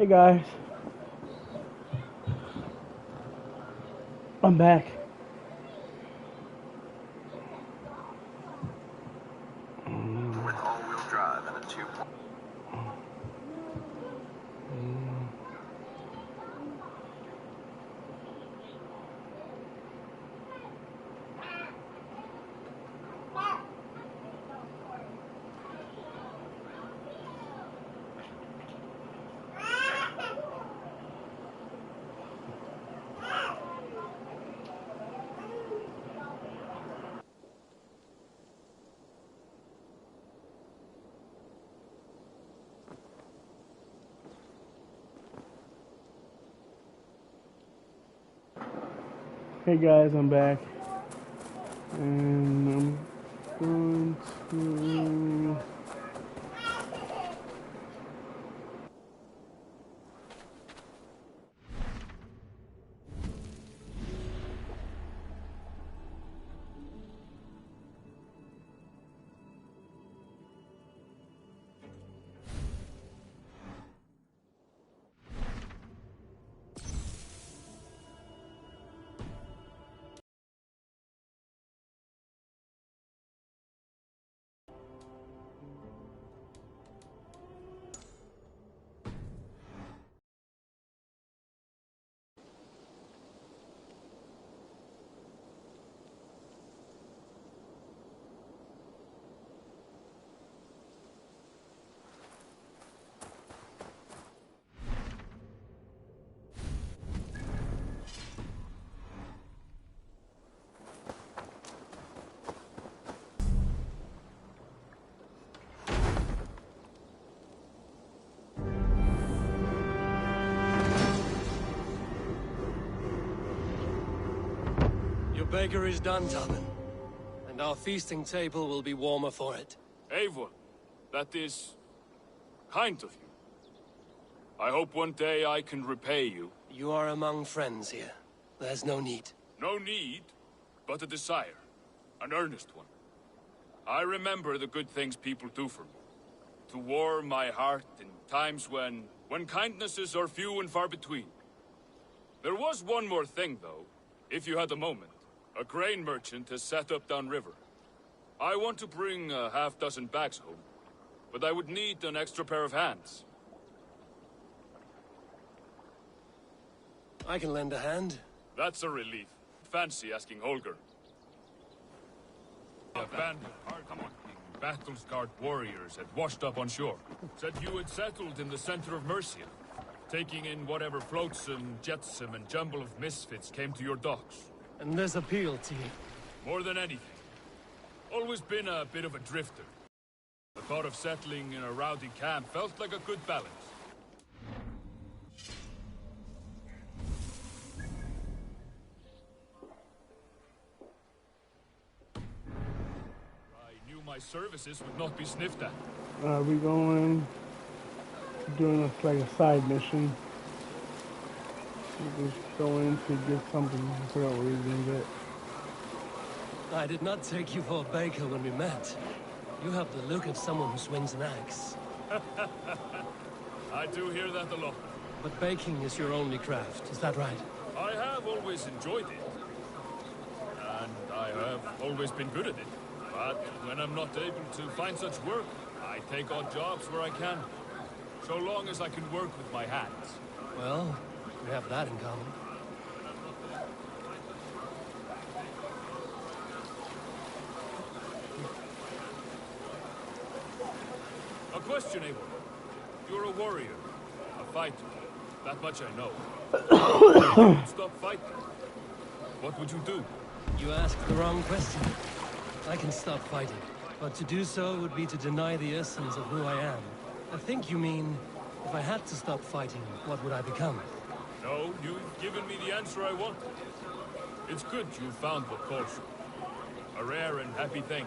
Hey guys, I'm back. With all-wheel drive and a 2. Hey guys, I'm back, and I'm going to. Your baker is done, Tubman, and our feasting table will be warmer for it. Eivor, that is kind of you. I hope one day I can repay you. You are among friends here. There's no need. No need, but a desire. An earnest one. I remember the good things people do for me. To warm my heart in times when kindnesses are few and far between. There was one more thing, though, if you had a moment. A grain merchant has set up downriver. I want to bring a half-dozen bags home, but I would need an extra pair of hands. I can lend a hand. That's a relief. Fancy asking Holger. A band of hard-working, battle-scarred warriors had washed up on shore. Said you had settled in the center of Mercia, taking in whatever flotsam, jetsam, and jumble of misfits came to your docks. And this appeal to you? More than anything. Always been a bit of a drifter. The thought of settling in a rowdy camp felt like a good balance. I knew my services would not be sniffed at. We going doing this like a side mission. We just go in to get something. I forgot what we were gonna get. I did not take you for a baker when we met. You have the look of someone who swings an axe. I do hear that a lot. But baking is your only craft, is that right? I have always enjoyed it. And I have always been good at it. But when I'm not able to find such work, I take odd jobs where I can. So long as I can work with my hands. Well, we have that in common. A question, Eivor. You're a warrior, a fighter. That much I know. If you could stop fighting, what would you do? You asked the wrong question. I can stop fighting, but to do so would be to deny the essence of who I am. I think you mean, if I had to stop fighting, what would I become? No, you've given me the answer I wanted. It's good you found what calls you. A rare and happy thing.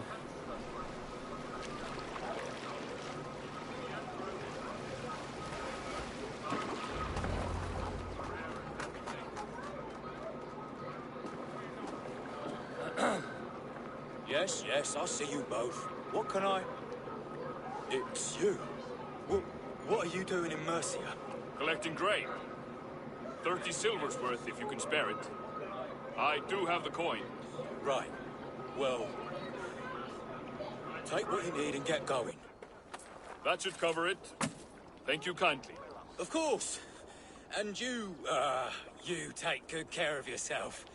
Yes, I see you both. What can I... It's you. What are you doing in Mercia? Collecting grain. 30 silver's worth if you can spare it. I do have the coin. Right. Well, take what you need and get going. That should cover it. Thank you kindly. Of course. And you take good care of yourself.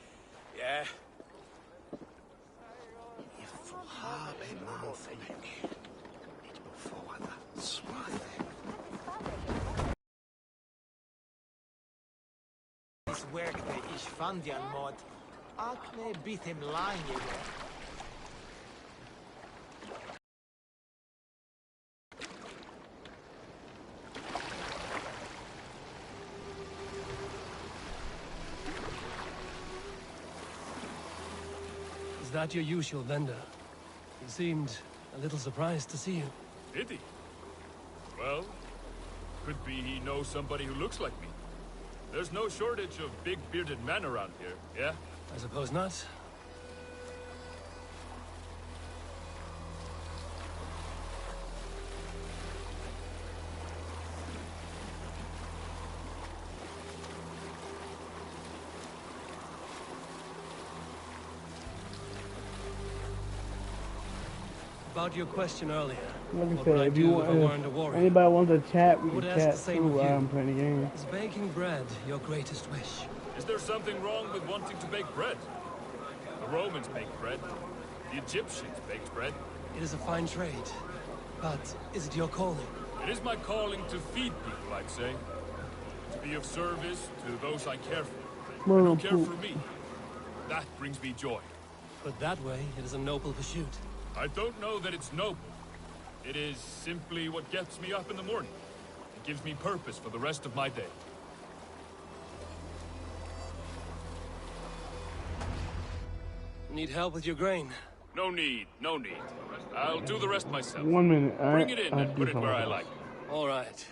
Yeah? This werkte ich fand jan mod. Akne bit him line you. Is that your usual vendor? He seemed a little surprised to see you. Did he? Well, could be he knows somebody who looks like me. There's no shortage of big bearded men around here, yeah? I suppose not. About your question earlier. Like I What said, would I if you do if I want, weren't a warrior? anybody wants to chat, we Would can ask chat the same too of while you. I'm playing the game. Is baking bread your greatest wish? Is there something wrong with wanting to bake bread? The Romans baked bread. The Egyptians baked bread. It is a fine trade. But is it your calling? It is my calling to feed people, I'd say. To be of service to those I care for. And who care for me. That brings me joy. But that way, it is a noble pursuit. I don't know that it's noble. It is simply what gets me up in the morning. It gives me purpose for the rest of my day. Need help with your grain? No need, no need. I'll do the rest myself. 1 minute, alright? Bring it in and put it where I like. All right.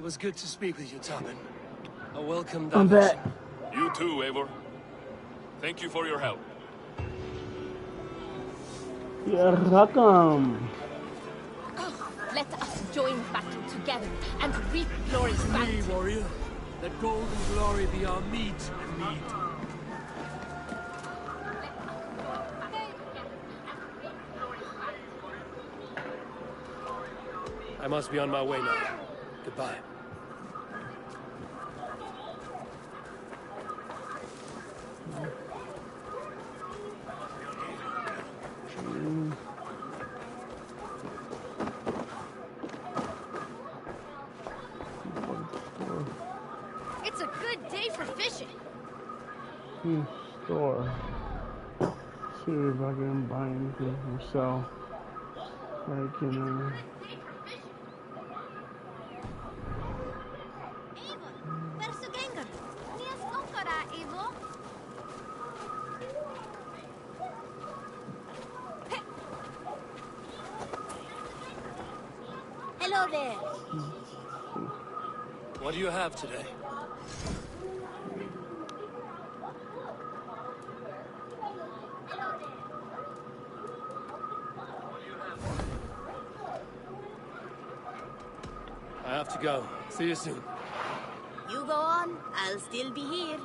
It was good to speak with you, Tobin. A welcome I'm diversion. back. You too, Eivor. Thank you for your help. You're welcome. Let us join battle together and reap glory's bounty. warrior. Let gold and glory be our meat and mead. I must be on my way now. Goodbye. It's a good day for fishing. Store. See if I can buy anything or sell. I can, Hello there. What do you have today? I have to go. See you soon. You go on, I'll still be here.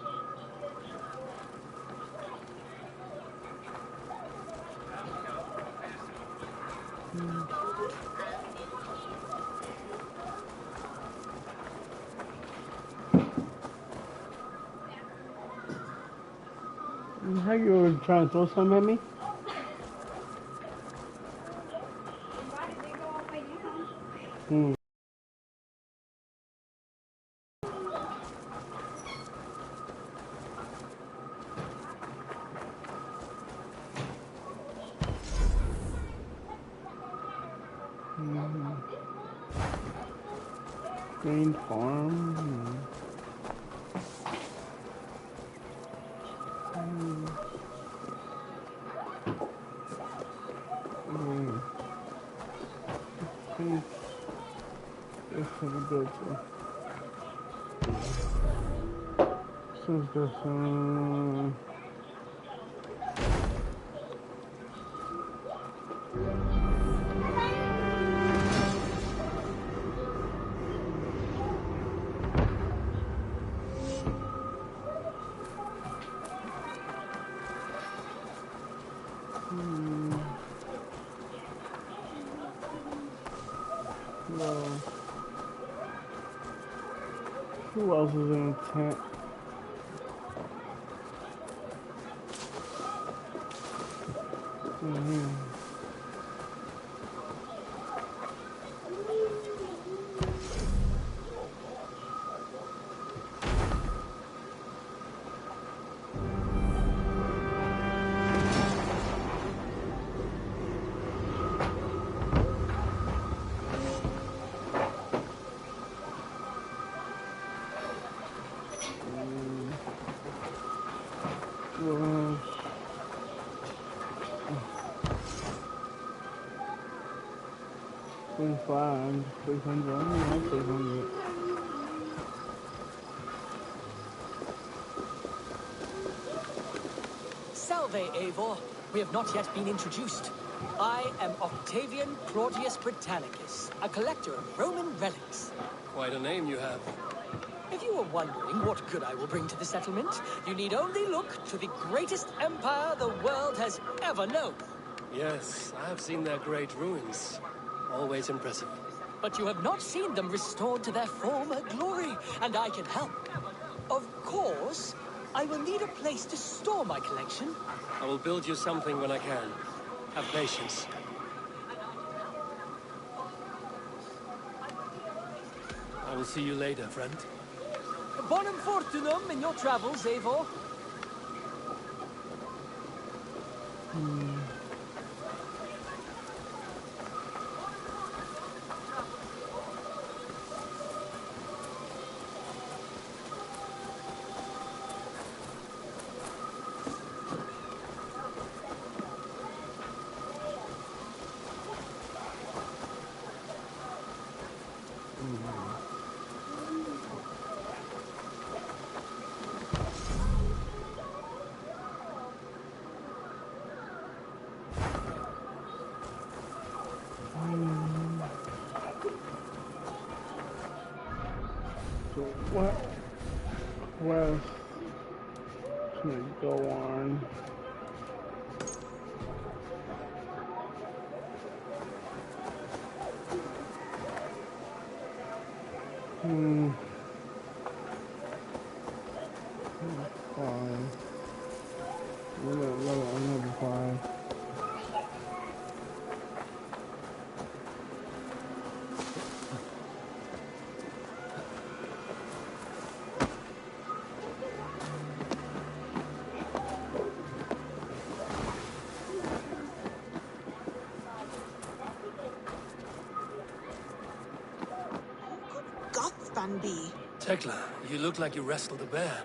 how you were trying to throw something at me? Green farm. This is a good one. Since this well, who else is in the tent? Well, 25, 600, I don't know, 600. Salve, Eivor. We have not yet been introduced. I am Octavian Claudius Britannicus, a collector of Roman relics. Quite a name you have. If you were wondering what good I will bring to the settlement, you need only look to the greatest empire the world has ever known. Yes, I have seen their great ruins. Always impressive. But you have not seen them restored to their former glory, and I can help. Of course, I will need a place to store my collection. I will build you something when I can. Have patience. I will see you later, friend. Bonum fortunum in your travels, Eivor. So what quest should I go on? Hmm. Fine. Another five. Gothban be? Tekla, you look like you wrestled a bear.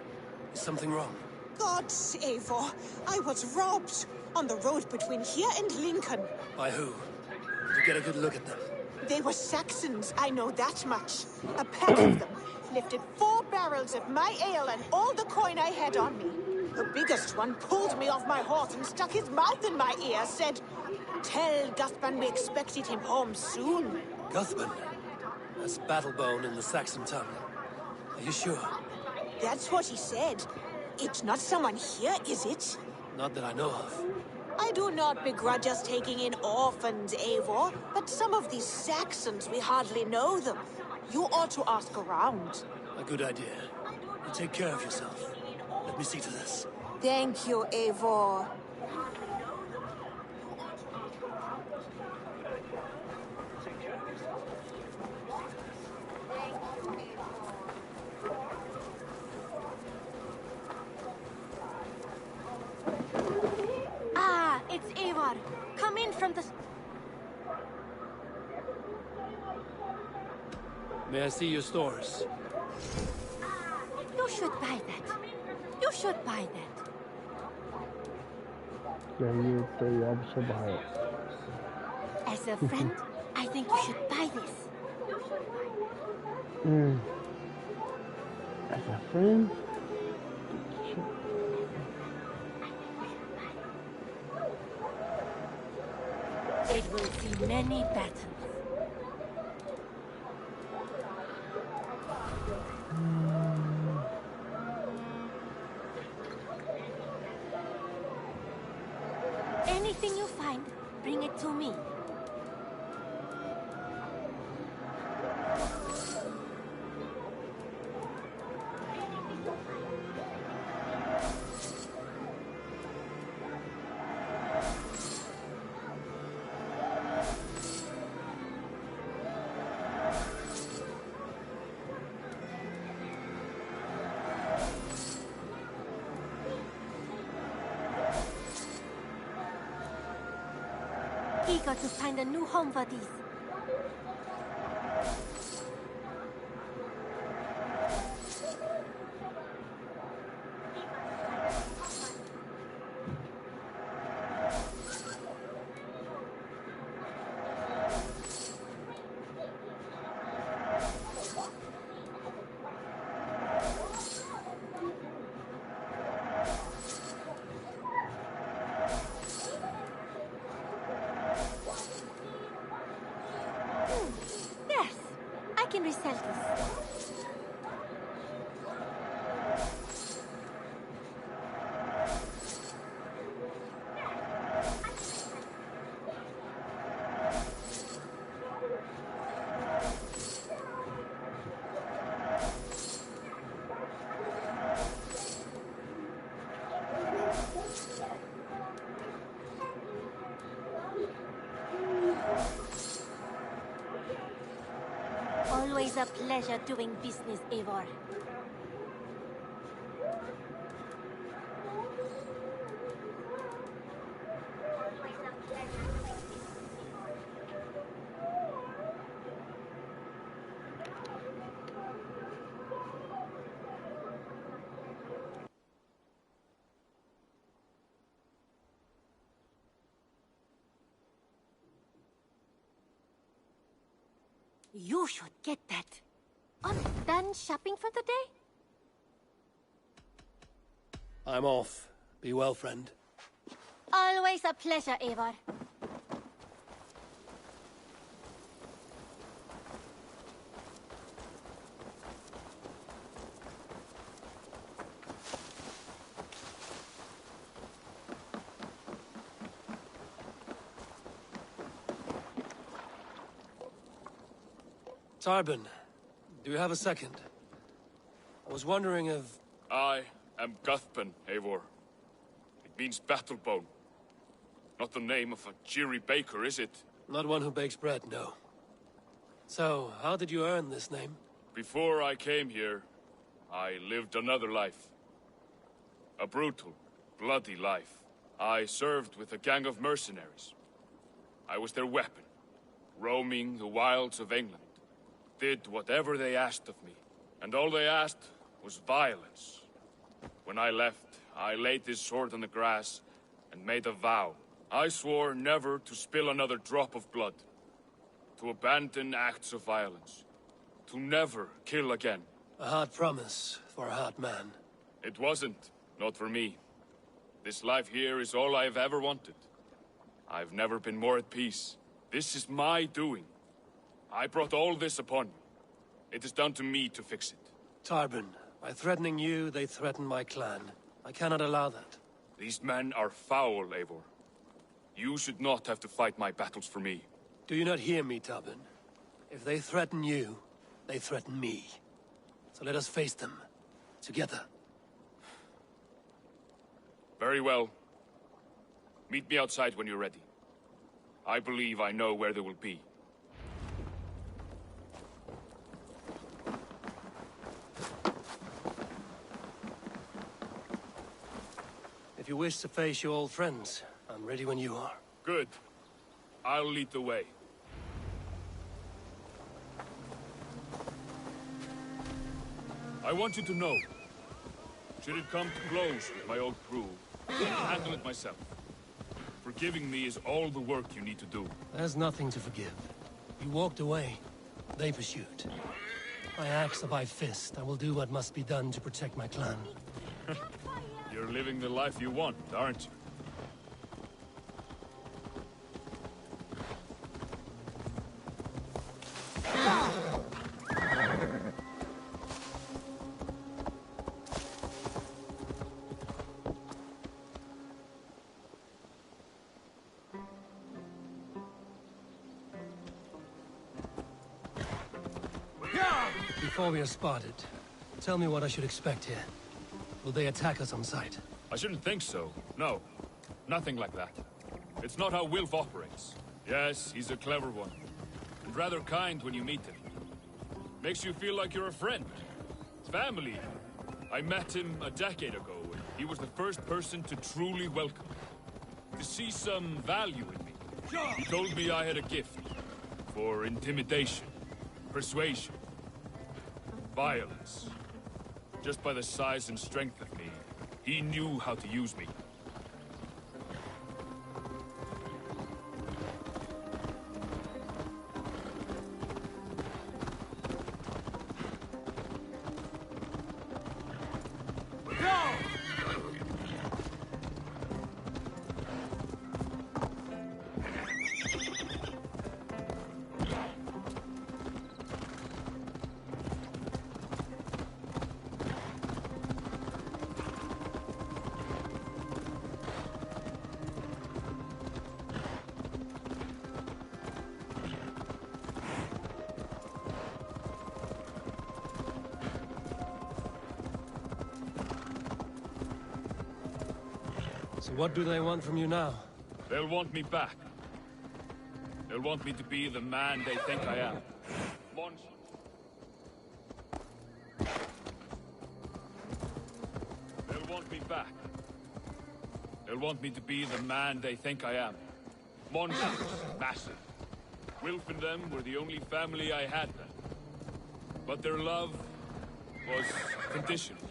Is something wrong? God save her. I was robbed on the road between here and Lincoln. By who? Did you get a good look at them? They were Saxons, I know that much. A pack of them lifted 4 barrels of my ale and all the coin I had on me. The biggest one pulled me off my horse and stuck his mouth in my ear, said, "Tell Guthban we expected him home soon." Guthban? That's Battlebone in the Saxon tongue. Are you sure? That's what he said. It's not someone here, is it? Not that I know of. I do not begrudge us taking in orphans, Eivor, but some of these Saxons, we hardly know them. You ought to ask around. A good idea. You take care of yourself. Let me see to this. Thank you, Eivor. Ah, it's Eivor. Come in from the... May I see your stores? You should buy that. You should buy that. Then you also buy it. As a friend, I think you should buy this. As a friend? It will see many battles. Anything you find, bring it to me. Eager to find a new home for these. Yes, I can resell this. Always a pleasure doing business, Eivor. You should get that. I'm done shopping for the day? I'm off. Be well, friend. Always a pleasure, Eivor. Tarbin, do you have a second? I was wondering if... I am Guthpen, Eivor. It means battlebone. Not the name of a cheery baker, is it? Not one who bakes bread, no. So, how did you earn this name? Before I came here, I lived another life. A brutal, bloody life. I served with a gang of mercenaries. I was their weapon, roaming the wilds of England. Did whatever they asked of me, and all they asked was violence. When I left, I laid this sword on the grass and made a vow. I swore never to spill another drop of blood, to abandon acts of violence, to never kill again. A hard promise for a hard man. It wasn't, not for me. This life here is all I've ever wanted. I've never been more at peace. This is my doing. I brought all this upon me. It is down to me to fix it. Tarbin, by threatening you, they threaten my clan. I cannot allow that. These men are foul, Eivor. You should not have to fight my battles for me. Do you not hear me, Tarbin? If they threaten you, they threaten me. So let us face them. Together. Very well. Meet me outside when you're ready. I believe I know where they will be. If you wish to face your old friends, I'm ready when you are. Good. I'll lead the way. I want you to know, should it come to blows with my old crew, I can handle it myself. Forgiving me is all the work you need to do. There's nothing to forgive. You walked away. They pursued. By axe or by fist, I will do what must be done to protect my clan. You're living the life you want, aren't you? Before we are spotted, tell me what I should expect here. Will they attack us on sight? I shouldn't think so. No. Nothing like that. It's not how Wilf operates. Yes, he's a clever one. And rather kind when you meet him. Makes you feel like you're a friend. Family. I met him a decade ago, and he was the first person to truly welcome me. To see some value in me. He told me I had a gift. For intimidation. Persuasion. Violence. Just by the size and strength of me, he knew how to use me. So what do they want from you now? They'll want me back. They'll want me to be the man they think I am. Monster. They'll want me back. They'll want me to be the man they think I am. Monsters. Massive. Wilf and them were the only family I had then. But their love was conditional.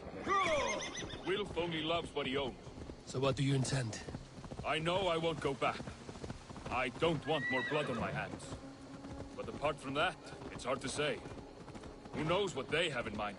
Wilf only loves what he owns. So what do you intend? I know I won't go back. I don't want more blood on my hands. But apart from that, it's hard to say. Who knows what they have in mind?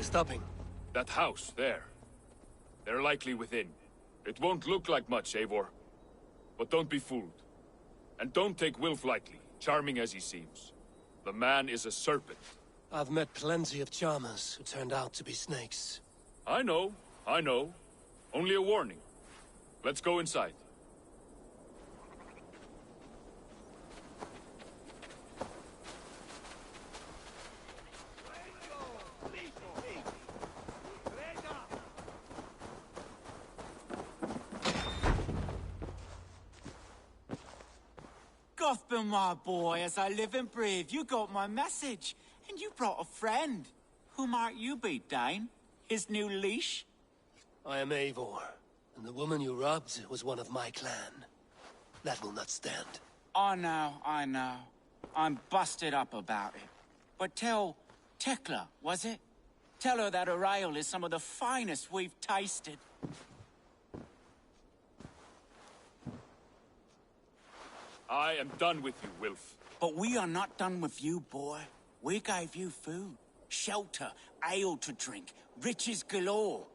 stopping? That house, there. They're likely within. It won't look like much, Eivor. But don't be fooled. And don't take Wilf lightly, charming as he seems. The man is a serpent. I've met plenty of charmers who turned out to be snakes. I know. Only a warning. Let's go inside. Gothman, my boy, as I live and breathe, you got my message. And you brought a friend. Who might you be, Dane? His new leash? I am Eivor, and the woman you robbed was one of my clan. That will not stand. I know. I'm busted up about it. But tell Tekla, was it? Tell her that her ale is some of the finest we've tasted. I am done with you, Wilf. But we are not done with you, boy. We gave you food, shelter, ale to drink, riches galore.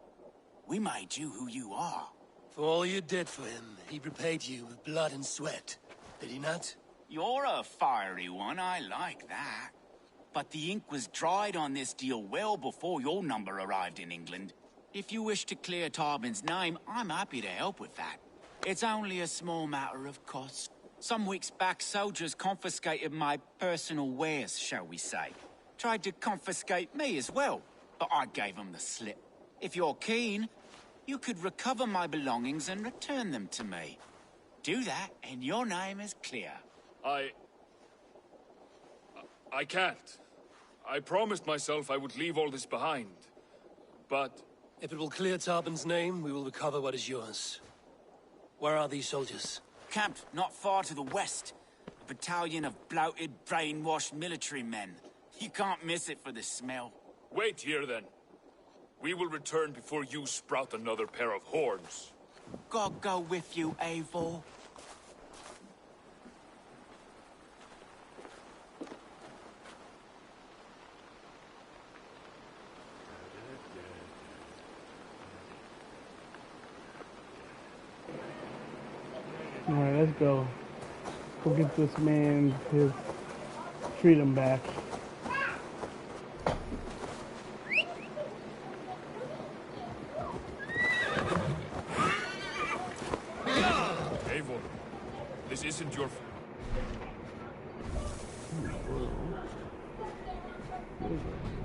We made you who you are. For all you did for him, he repaid you with blood and sweat. Did he not? You're a fiery one, I like that. But the ink was dried on this deal well before your number arrived in England. If you wish to clear Tarbin's name, I'm happy to help with that. It's only a small matter of cost. Some weeks back, soldiers confiscated my personal wares, shall we say. Tried to confiscate me as well, but I gave them the slip. If you're keen, you could recover my belongings and return them to me. Do that, and your name is clear. I can't. I promised myself I would leave all this behind. But... If it will clear Tarbin's name, we will recover what is yours. Where are these soldiers? Camped not far to the west. A battalion of bloated, brainwashed military men. You can't miss it for the smell. Wait here, then. We will return before you sprout another pair of horns. God go with you, Eivor. Alright, let's go. Go get this man his freedom back. Eivor, this isn't your...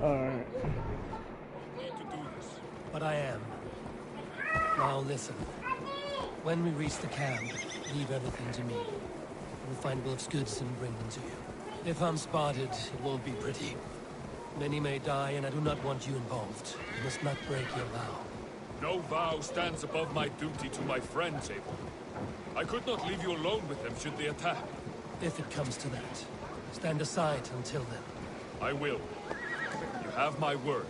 Alright. need to do this. But I am. Now listen. When we reach the camp, leave everything to me. I will find Wilf's goods and bring them to you. If I'm spotted, it won't be pretty. Many may die, and I do not want you involved. You must not break your vow. No vow stands above my duty to my friends, Eivor. I could not leave you alone with them should they attack. If it comes to that, stand aside until then. I will. You have my word.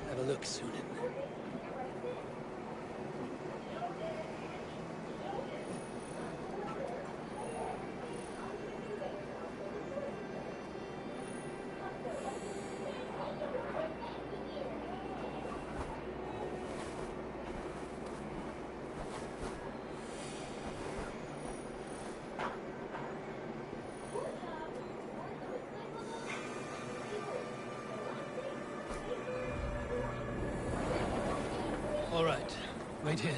Have a look, Sunan. All right. Wait here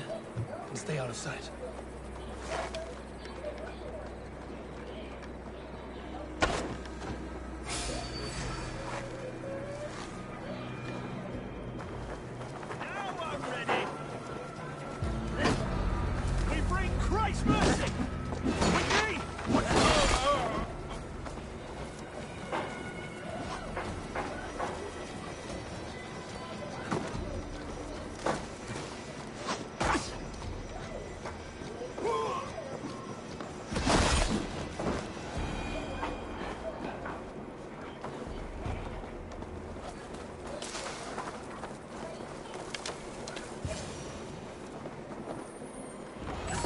and stay out of sight. Now I'm ready. We bring Christ's mercy. With me.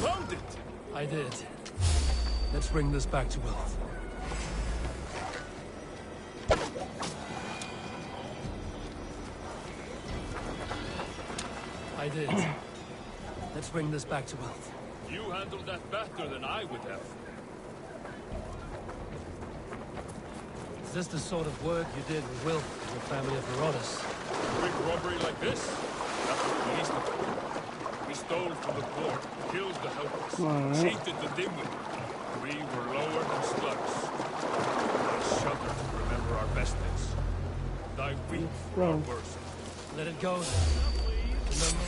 Found it! I did. Let's bring this back to wealth. I did. Let's bring this back to wealth. You handled that better than I would have. Is this the sort of work you did with Will and the family of Marauders? A big robbery like this? That was the least of it. We stole from the poor, killed the helpless, cheated the dimwit. We were lower than slugs. I shudder to remember our best days. I weep for our worst. Let it go then. Remember?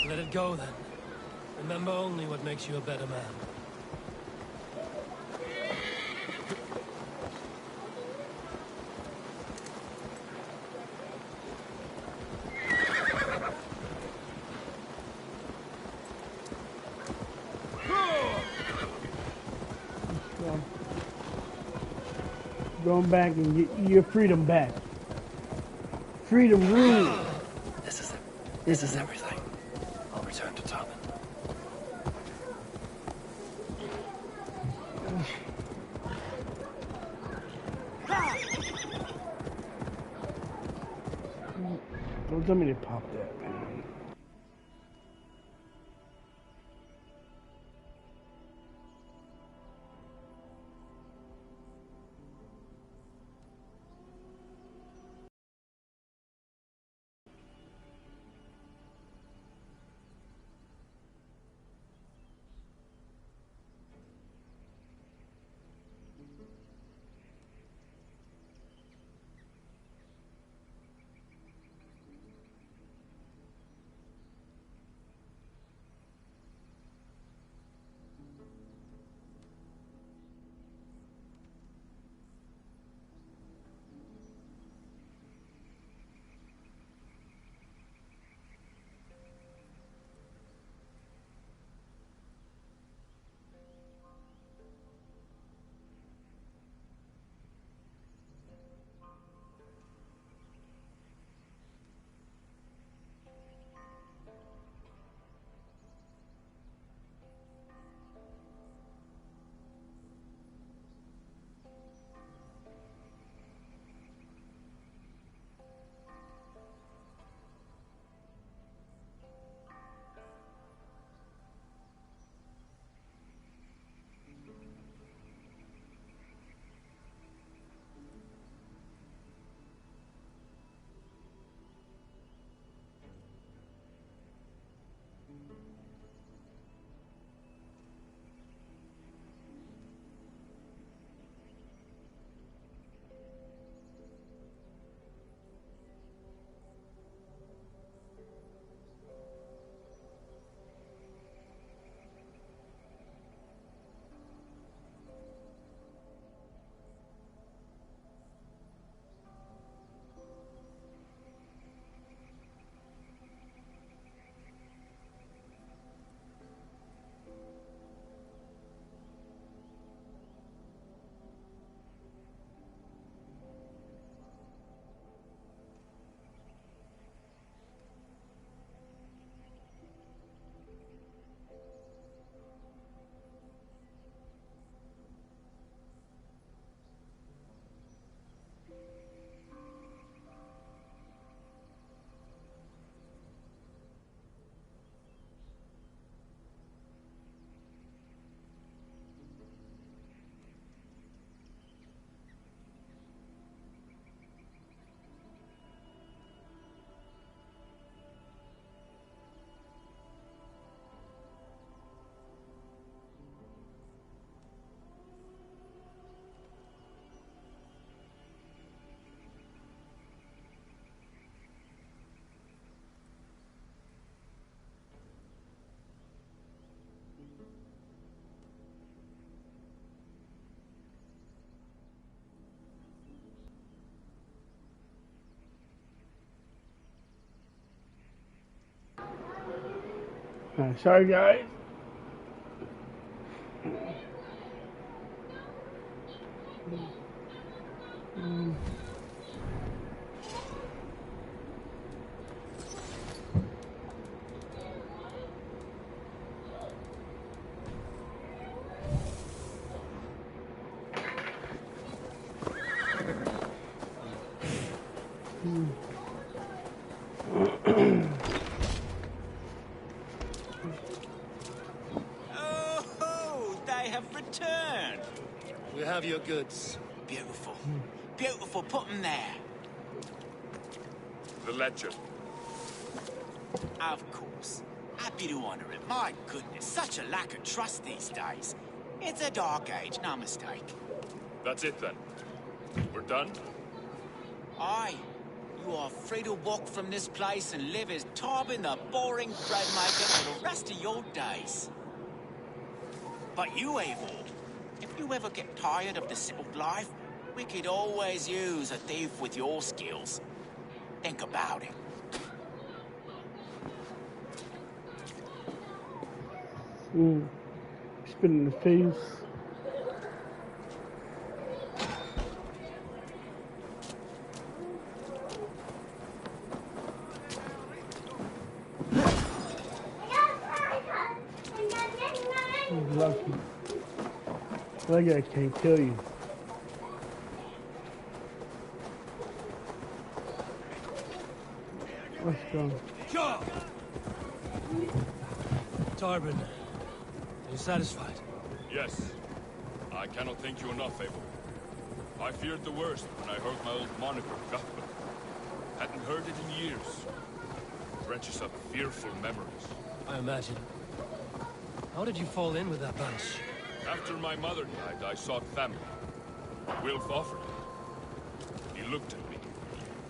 Let it go then. Remember only what makes you a better man. Going back and get your freedom back. Freedom rules. This is it. This is everything. I'll return to Tarman. Don't tell me to pop that, man. Sorry, guys. Oh, they have returned. We have your goods. Beautiful. Beautiful. Put them there. The ledger. Of course. Happy to honor it. My goodness, such a lack of trust these days. It's a dark age, no mistake. That's it then. We're done? Aye. You are free to walk from this place and live as Tarbin the boring bread maker for the rest of your days. But you, Eivor, if you ever get tired of the simple life, we could always use a thief with your skills. Think about it. Spit in the face. Lucky. That guy can't kill you. Let's go. Tarbin, are you satisfied? Yes. I cannot thank you enough, Abel. I feared the worst when I heard my old moniker, Guthbert. Hadn't heard it in years. Wrenches up fearful memories. I imagine. How did you fall in with that bunch? After my mother died, I sought family. Wilf offered it. He looked at me,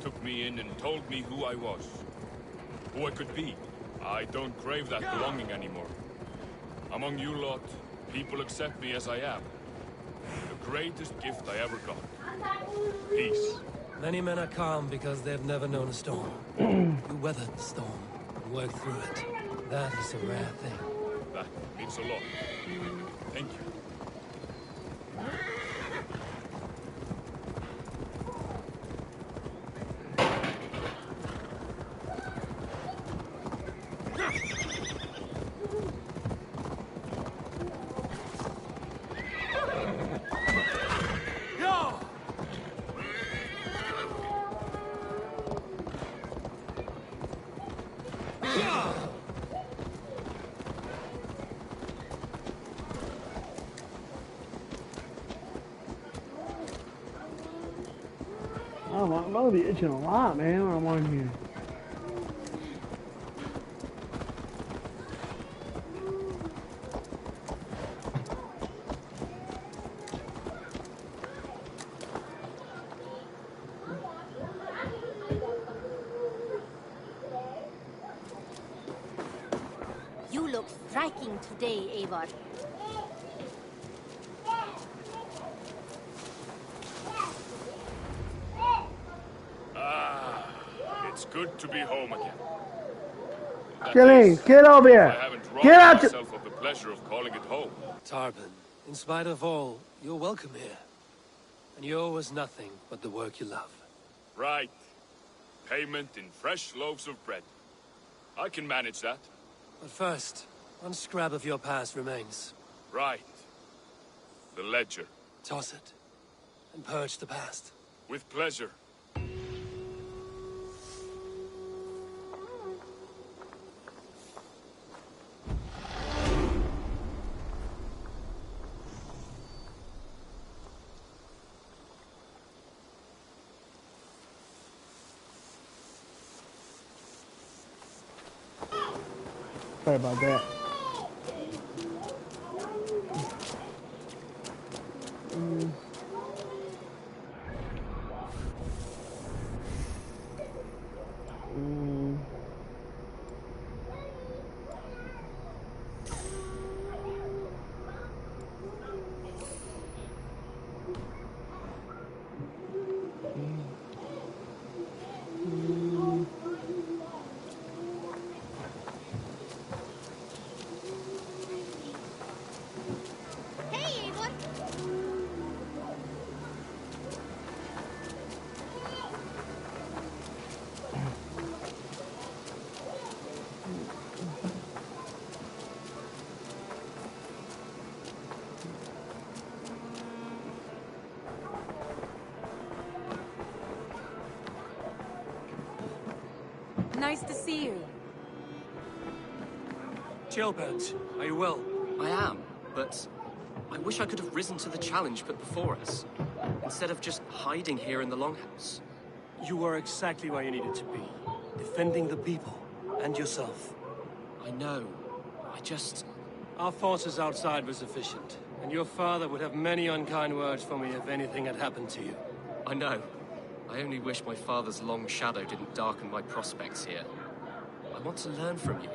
took me in and told me who I was. Who I could be. I don't crave that belonging anymore. Among you lot, people accept me as I am. The greatest gift I ever got. Peace. Many men are calm because they've never known a storm. You weathered the storm and worked through it. That is a rare thing. That means a lot. Thank you. I'm gonna be itching a lot, man, when I'm on here. You look striking today, Eivor. It's good to be home again. That Gilly, is, get over I here. haven't robbed Get out! myself of the pleasure of calling it home. Tarbin, in spite of all, you're welcome here. And you owe us nothing but the work you love. Right. Payment in fresh loaves of bread. I can manage that. But first, one scrap of your past remains. Right. The ledger. Toss it, and purge the past. With pleasure. Sorry about that. Nice to see you. Chilbert, are you well? I am, but I wish I could have risen to the challenge put before us, instead of just hiding here in the Longhouse. You were exactly where you needed to be, defending the people and yourself. I know. I just... Our forces outside were sufficient, and your father would have many unkind words for me if anything had happened to you. I know. I only wish my father's long shadow didn't darken my prospects here. I want to learn from you,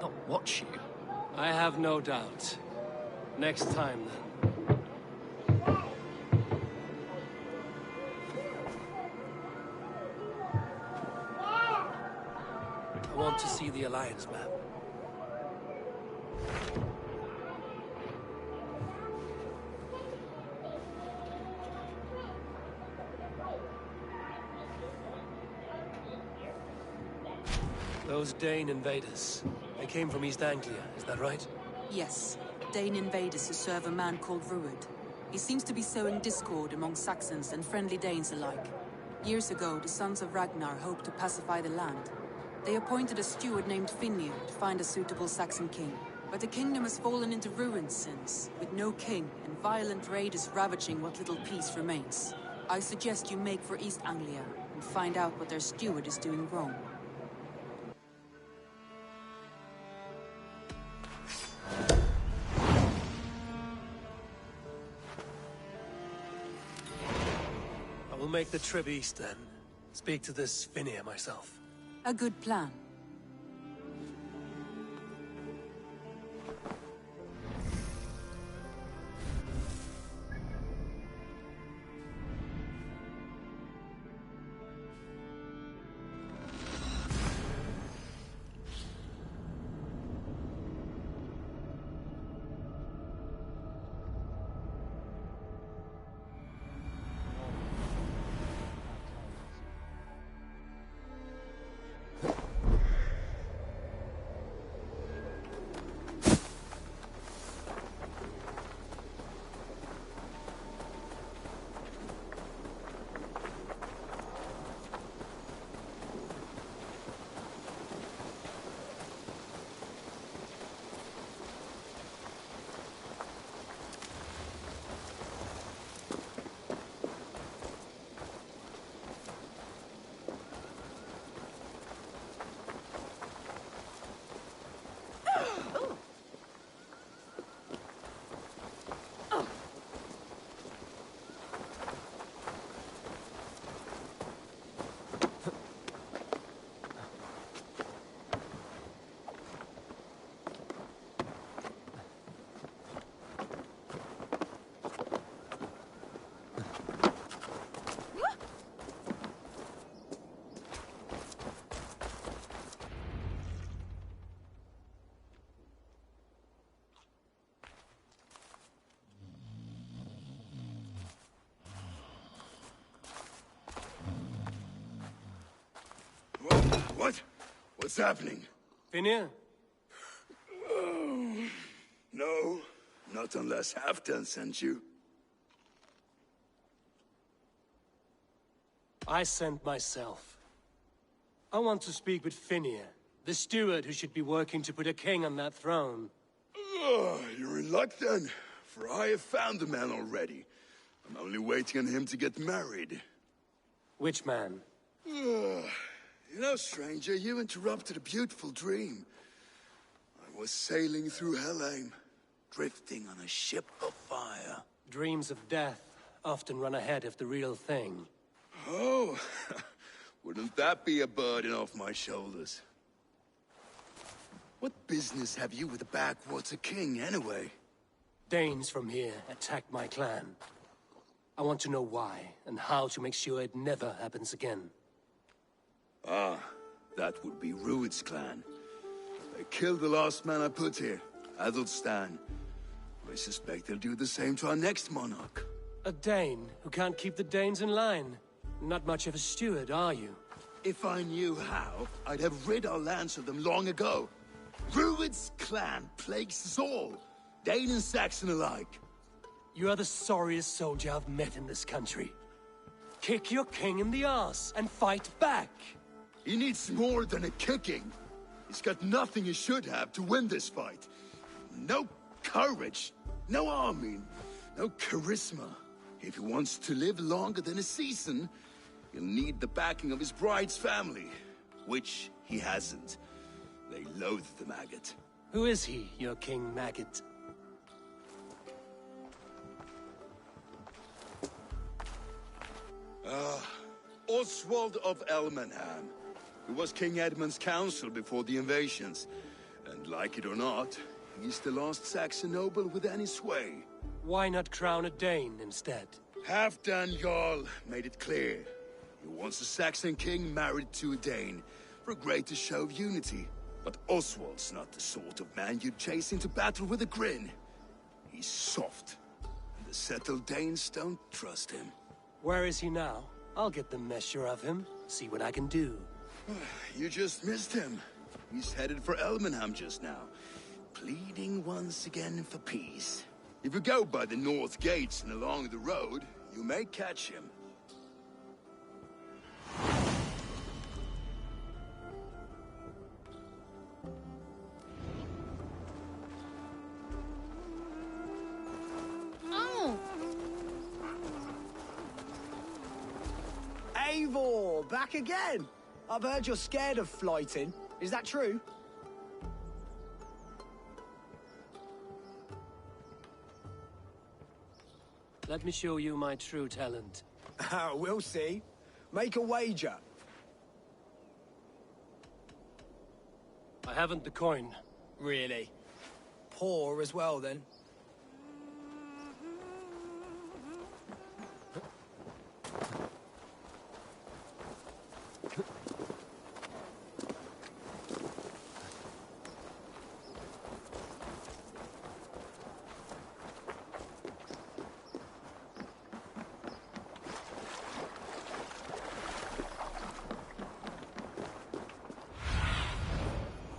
not watch you. I have no doubt. Next time, then. I want to see the Alliance map. Those Dane invaders, they came from East Anglia, is that right? Yes, Dane invaders who serve a man called Ruud. He seems to be sowing discord among Saxons and friendly Danes alike. Years ago, the sons of Ragnar hoped to pacify the land. They appointed a steward named Finnir to find a suitable Saxon king. But the kingdom has fallen into ruins since, with no king and violent raiders ravaging what little peace remains. I suggest you make for East Anglia and find out what their steward is doing wrong. I will make the trip east then. Speak to this Finnir myself. A good plan. What? What's happening? Finnir? Oh, no, not unless Halfdan sent you. I sent myself. I want to speak with Finnir, the steward who should be working to put a king on that throne. You're in luck then, for I have found the man already. I'm only waiting on him to get married. Which man? You know, stranger, you interrupted a beautiful dream. I was sailing through Helheim, drifting on a ship of fire. Dreams of death often run ahead of the real thing. Oh, wouldn't that be a burden off my shoulders? What business have you with the backwater king, anyway? Danes from here attacked my clan. I want to know why, and how to make sure it never happens again. Ah, that would be Ruud's clan. They killed the last man I put here, Adelstan. I suspect they'll do the same to our next monarch. A Dane who can't keep the Danes in line. Not much of a steward, are you? If I knew how, I'd have rid our lands of them long ago. Ruud's clan plagues us all, Dane and Saxon alike. You are the sorriest soldier I've met in this country. Kick your king in the arse and fight back. He needs more than a kicking. He's got nothing he should have to win this fight. No courage, no army, no charisma. If he wants to live longer than a season, he'll need the backing of his bride's family, which he hasn't. They loathe the maggot. Who is he, your King Maggot? Oswald of Elmenham, who was King Edmund's counsel before the invasions. And like it or not, he's the last Saxon noble with any sway. Why not crown a Dane instead? Halfdan Jarl made it clear. He wants a Saxon king married to a Dane, for a greater show of unity. But Oswald's not the sort of man you'd chase into battle with a grin. He's soft, and the settled Danes don't trust him. Where is he now? I'll get the measure of him, see what I can do. You just missed him. He's headed for Elmenham just now, pleading once again for peace. If you go by the north gates and along the road, you may catch him. Eivor, back again! I've heard you're scared of flighting. Is that true? Let me show you my true talent. We'll see. Make a wager. I haven't the coin. Really? Poor as well, then.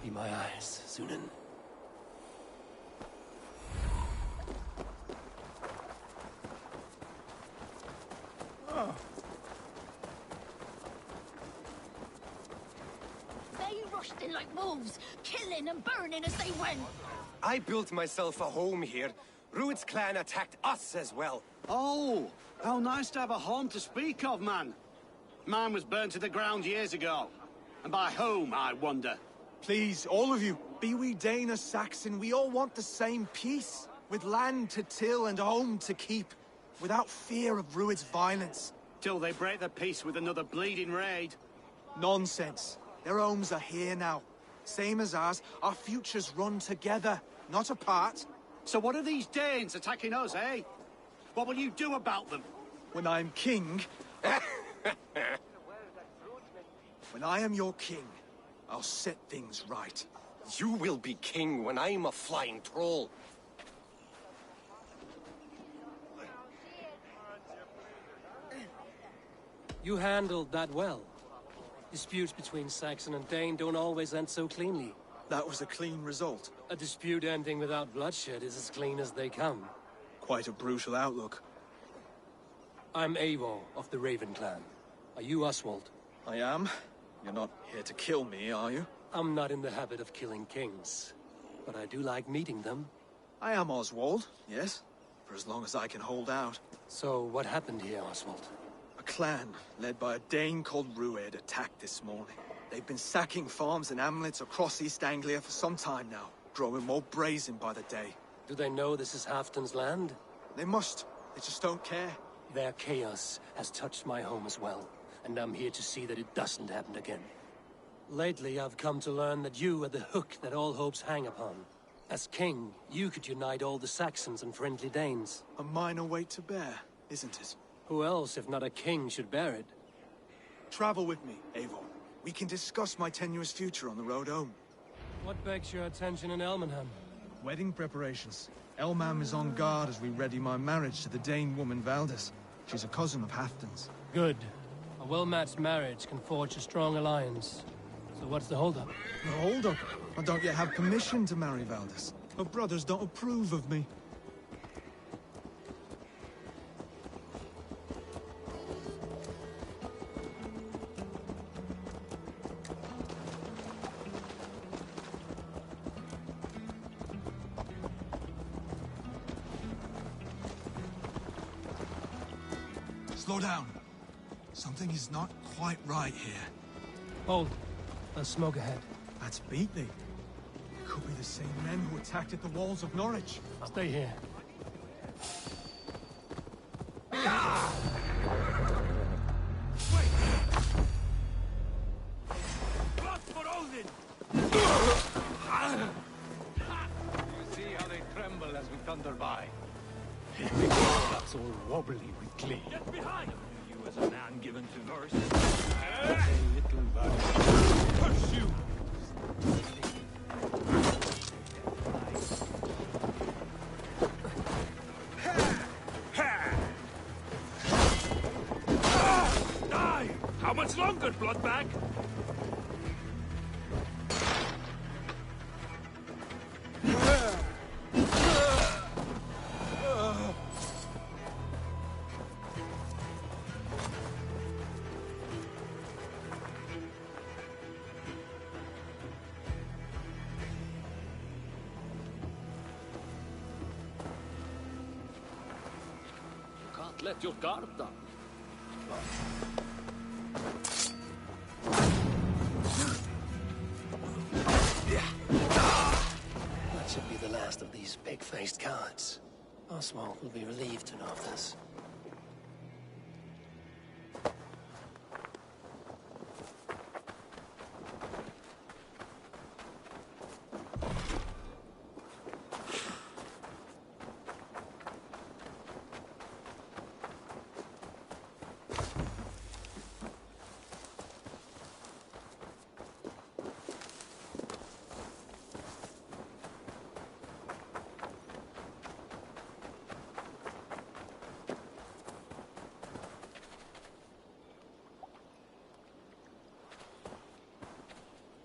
Be my eyes, Sunan. They rushed in like wolves, killing and burning as they went. I built myself a home here. Rued's clan attacked us as well. Oh, how nice to have a home to speak of, man. Mine was burned to the ground years ago. And by whom, I wonder? Please, all of you, be we Dane or Saxon, we all want the same peace. With land to till and home to keep. Without fear of Rued's violence. Till they break the peace with another bleeding raid. Nonsense. Their homes are here now. Same as ours, our futures run together, not apart. So what are these Danes attacking us, eh? What will you do about them? When I'm king... When I am your king, I'll set things right. You will be king when I'm a flying troll. You handled that well. Disputes between Saxon and Dane don't always end so cleanly. That was a clean result. A dispute ending without bloodshed is as clean as they come. Quite a brutal outlook. I'm Eivor of the Raven clan. Are you Oswald? I am. You're not here to kill me, are you? I'm not in the habit of killing kings, but I do like meeting them. I am Oswald, yes. For as long as I can hold out. So, what happened here, Oswald? A clan, led by a Dane called Rued, attacked this morning. They've been sacking farms and hamlets across East Anglia for some time now, growing more brazen by the day. Do they know this is Halfdan's land? They must. They just don't care. Their chaos has touched my home as well, and I'm here to see that it doesn't happen again. Lately, I've come to learn that you are the hook that all hopes hang upon. As king, you could unite all the Saxons and friendly Danes. A minor weight to bear, isn't it? Who else, if not a king, should bear it? Travel with me, Eivor. We can discuss my tenuous future on the road home. What begs your attention in Elmenham? Wedding preparations. Elmam is on guard as we ready my marriage to the Dane woman Valdis. She's a cousin of Halfdan's. Good. A well-matched marriage can forge a strong alliance. So what's the holdup? The holdup? I don't yet have permission to marry Valdis. Her brothers don't approve of me. Slow down. Something is not quite right here. Hold. There's smoke ahead. That's Beatley. It could be the same men who attacked at the walls of Norwich. Stay here. Blood for Odin! You see how they tremble as we thunder by. That's all wobbly with glee. Get behind! You as a man given to verse. A little bug. Curse you! Die! How much longer, Bloodbag? Can't let your guard down. That should be the last of these pig-faced cowards. Oswald will be relieved to know of this.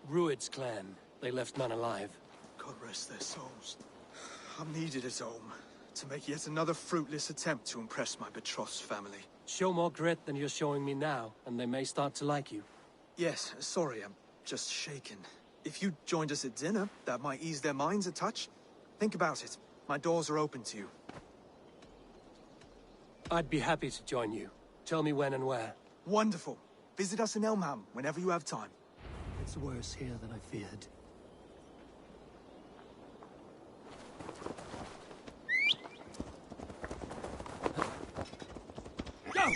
Rued's clan. They left none alive. God rest their souls. I'm needed at home to make yet another fruitless attempt to impress my betrothed's family. Show more grit than you're showing me now, and they may start to like you. Yes, sorry, I'm just shaken. If you joined us at dinner, that might ease their minds a touch. Think about it. My doors are open to you. I'd be happy to join you. Tell me when and where. Wonderful. Visit us in Elmham whenever you have time. It's worse here than I feared. Go!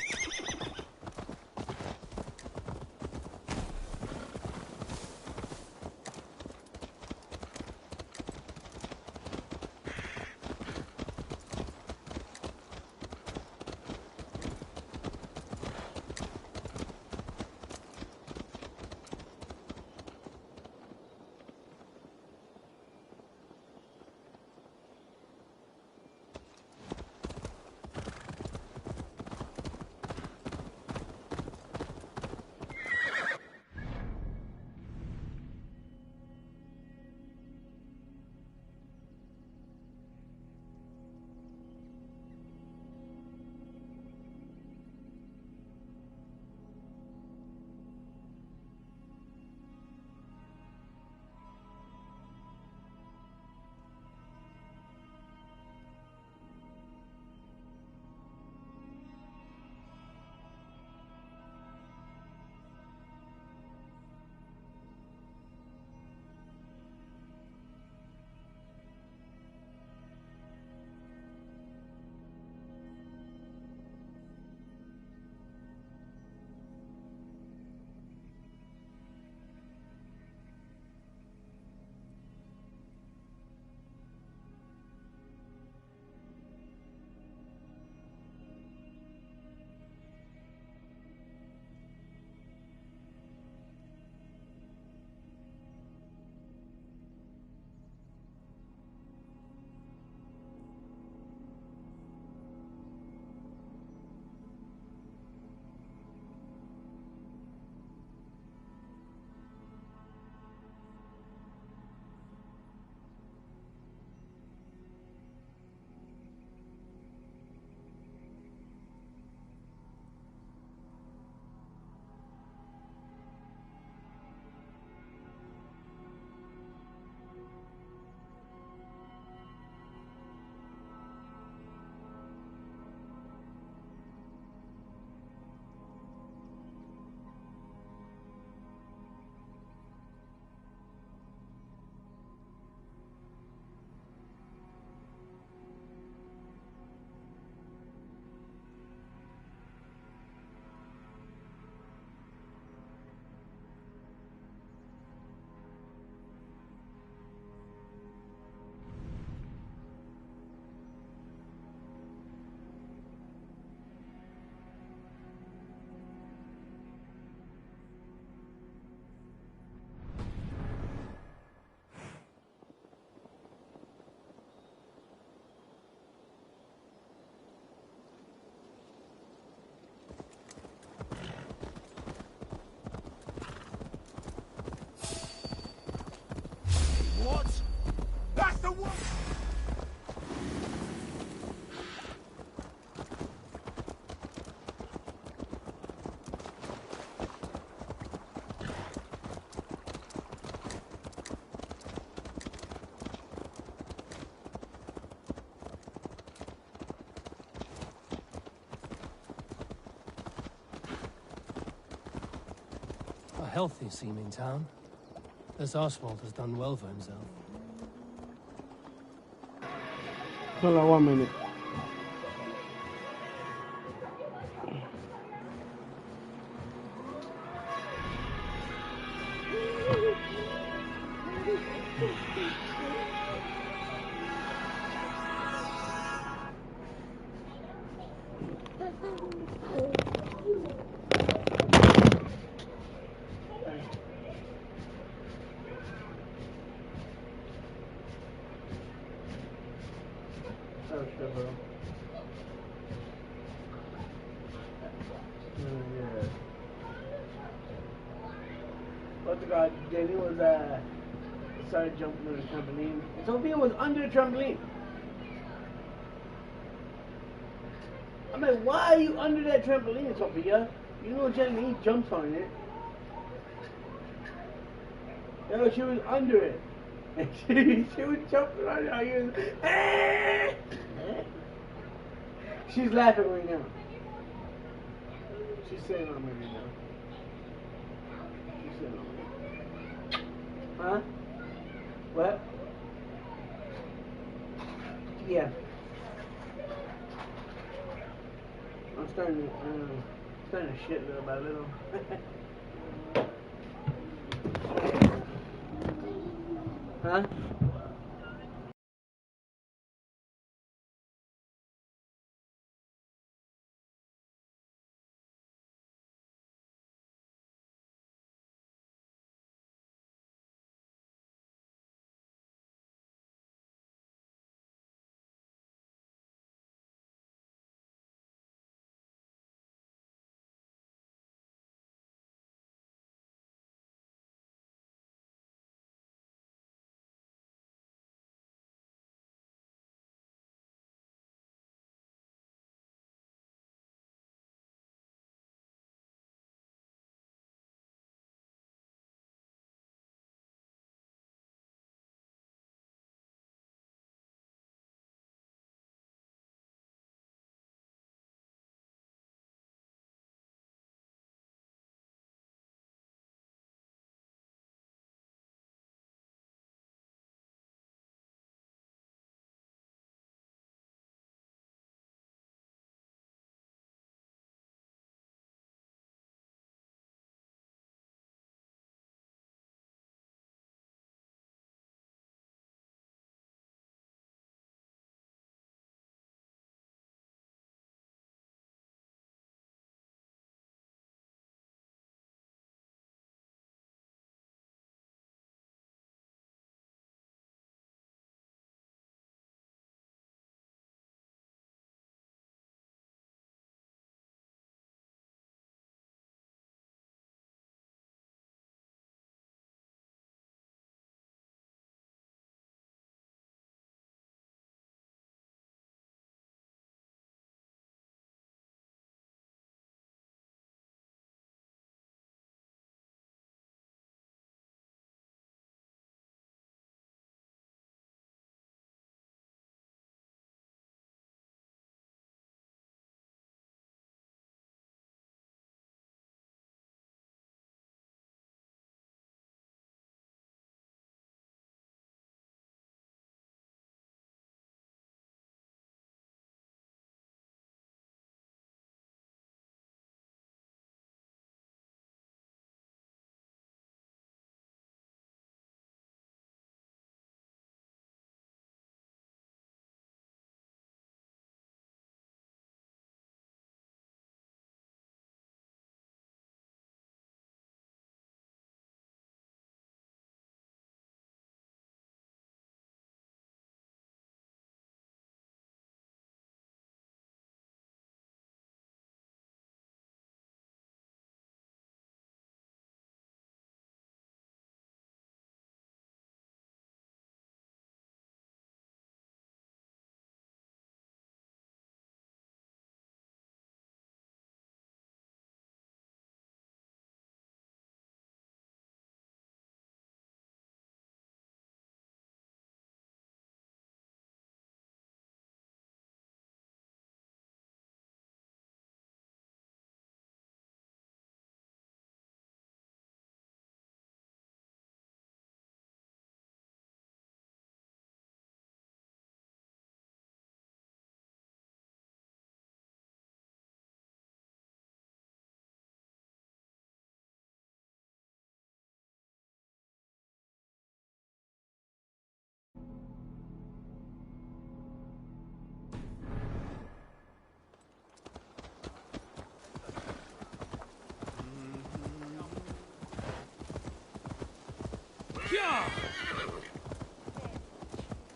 healthy-seeming town. This Oswald has done well for himself. Hold on 1 minute. Oh, shit, bro. Yeah. What's the guy? Jenny was started jumping on the trampoline. Sophia was under the trampoline. I'm like, why are you under that trampoline, Sophia? You know Jenny jumps on it. Yo, she was under it. And she was jumping on it. I was, ah! She's laughing right now. She's saying I'm right now. She's saying I'm right. Huh? What? Yeah. I'm starting to shit little by little. Huh?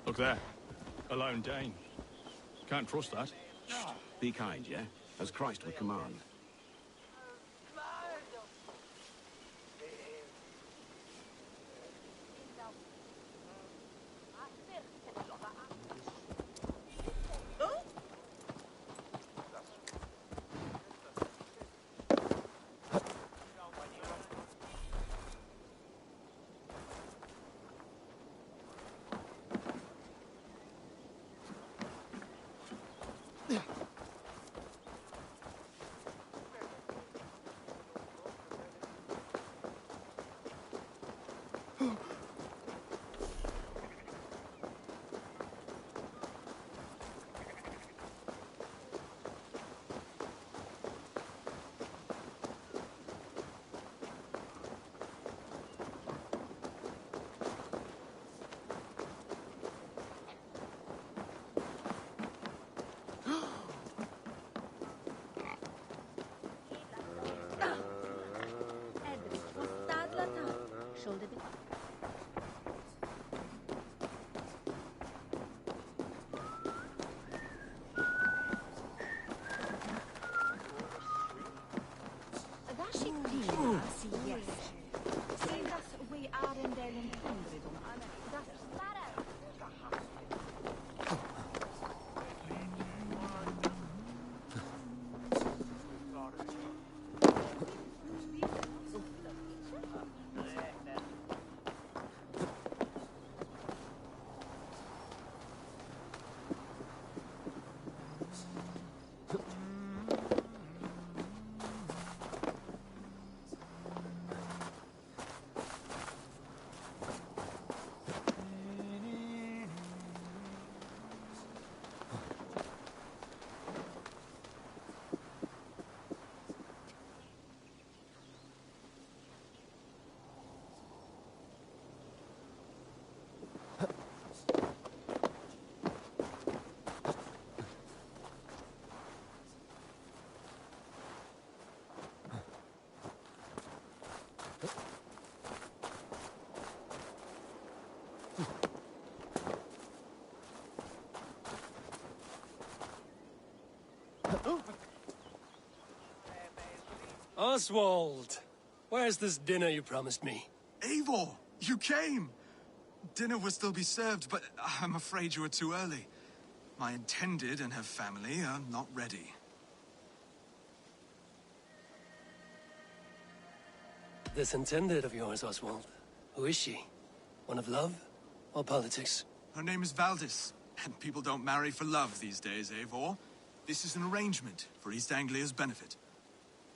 Look there. A lone Dane. Can't trust that. Be kind, yeah? As Christ would command. Oswald! Where's this dinner you promised me? Eivor, you came! Dinner will still be served, but I'm afraid you are too early. My intended and her family are not ready. This intended of yours, Oswald. Who is she? One of love or politics? Her name is Valdis, and people don't marry for love these days, Eivor. This is an arrangement for East Anglia's benefit.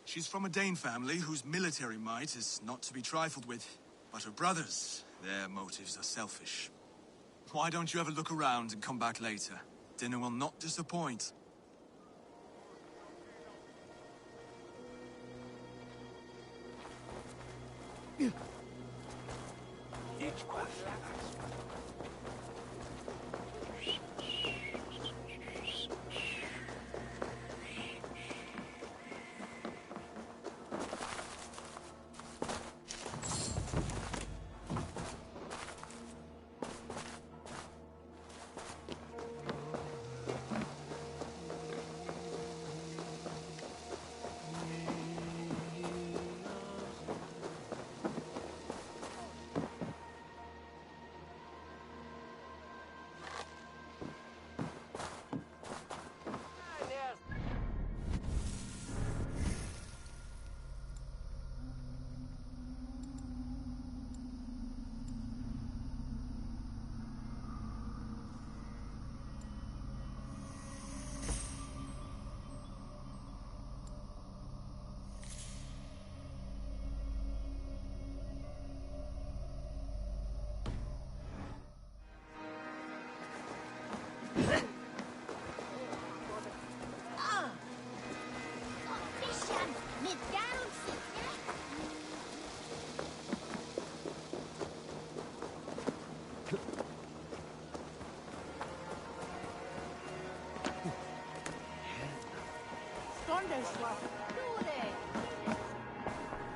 She's from a Dane family whose military might is not to be trifled with. But her brothers, their motives are selfish. Why don't you have a look around and come back later? Dinner will not disappoint.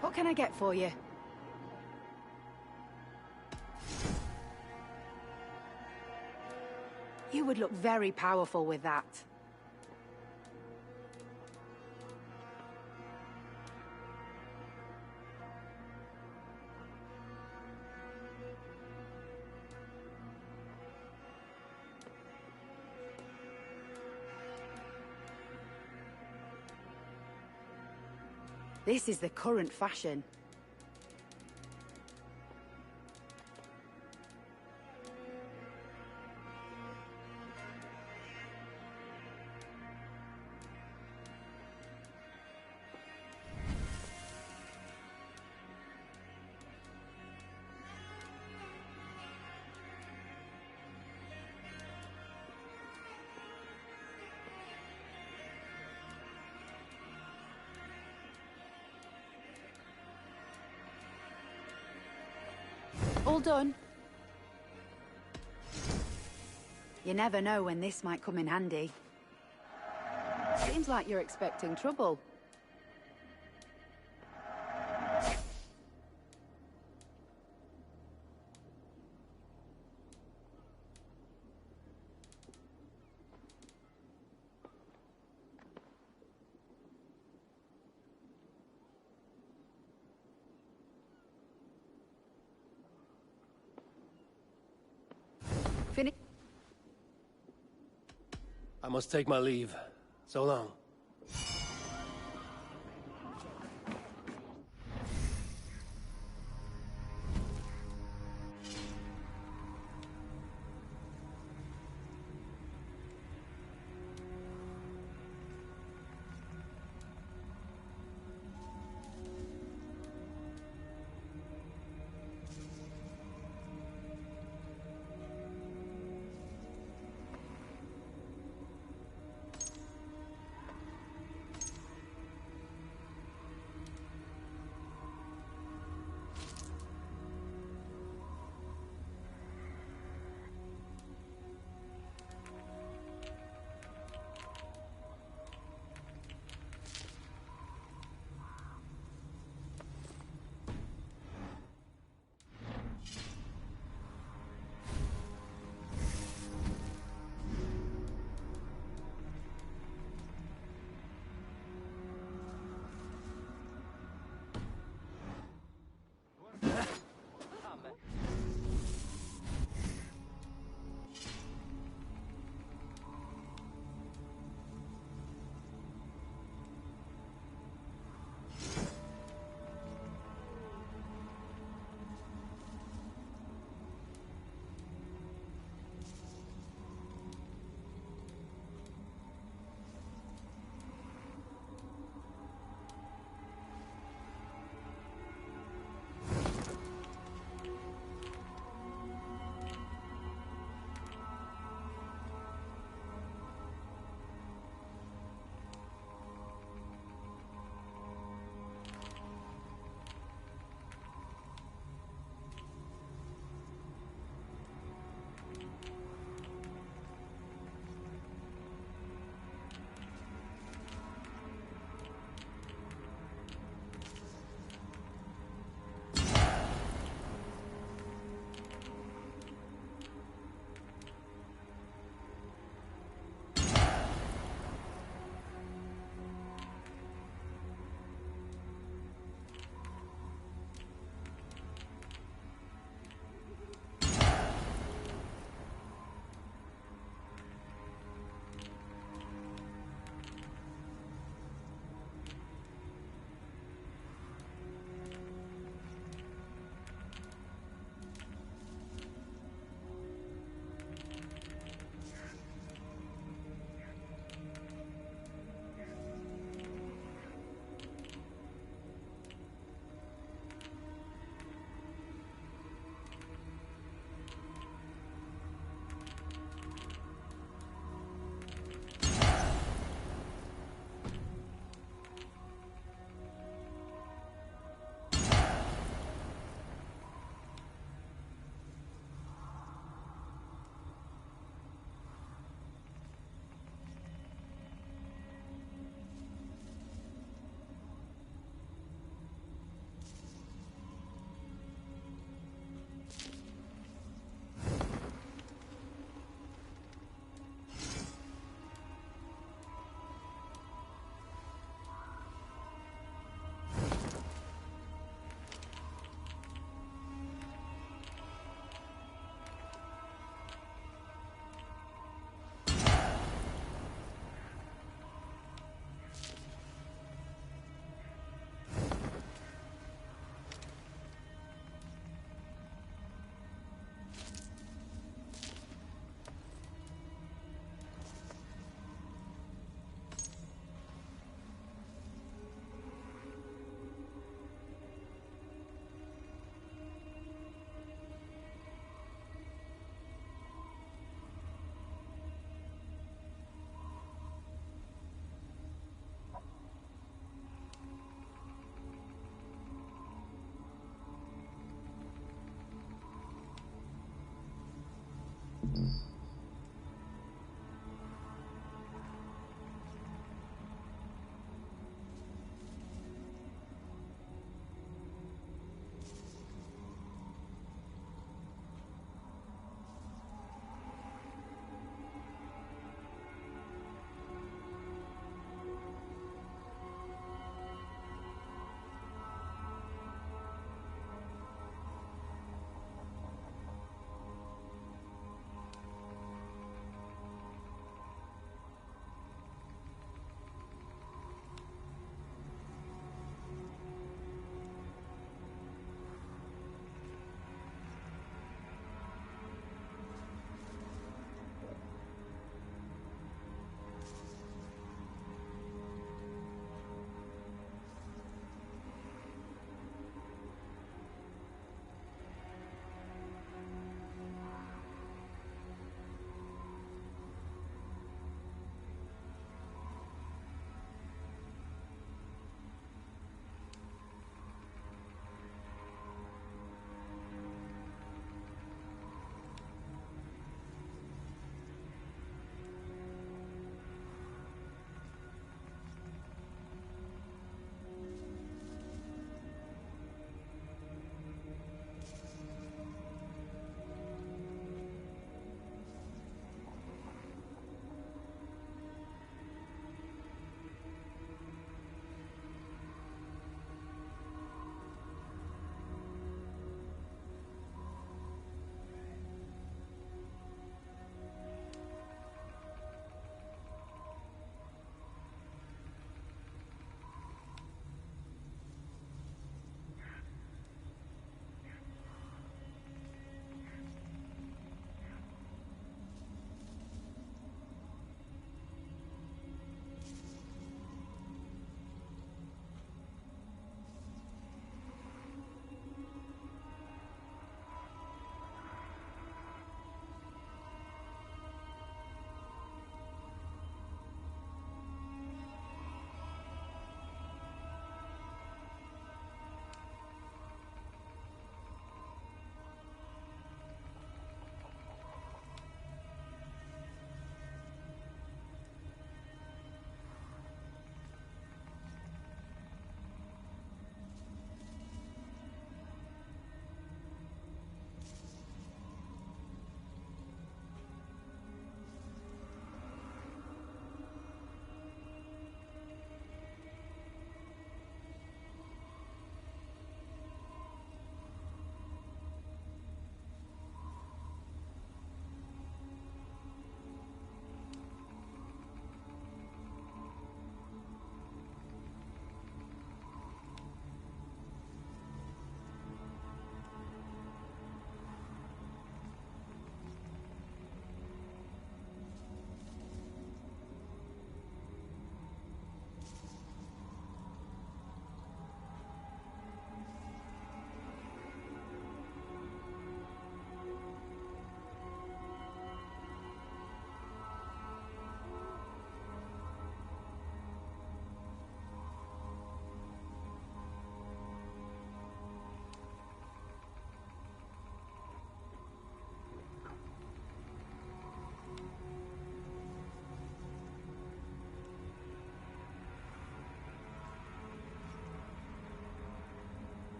What can I get for you? You would look very powerful with that. This is the current fashion. All done. You never know when this might come in handy. Seems like you're expecting trouble. I must take my leave. So long.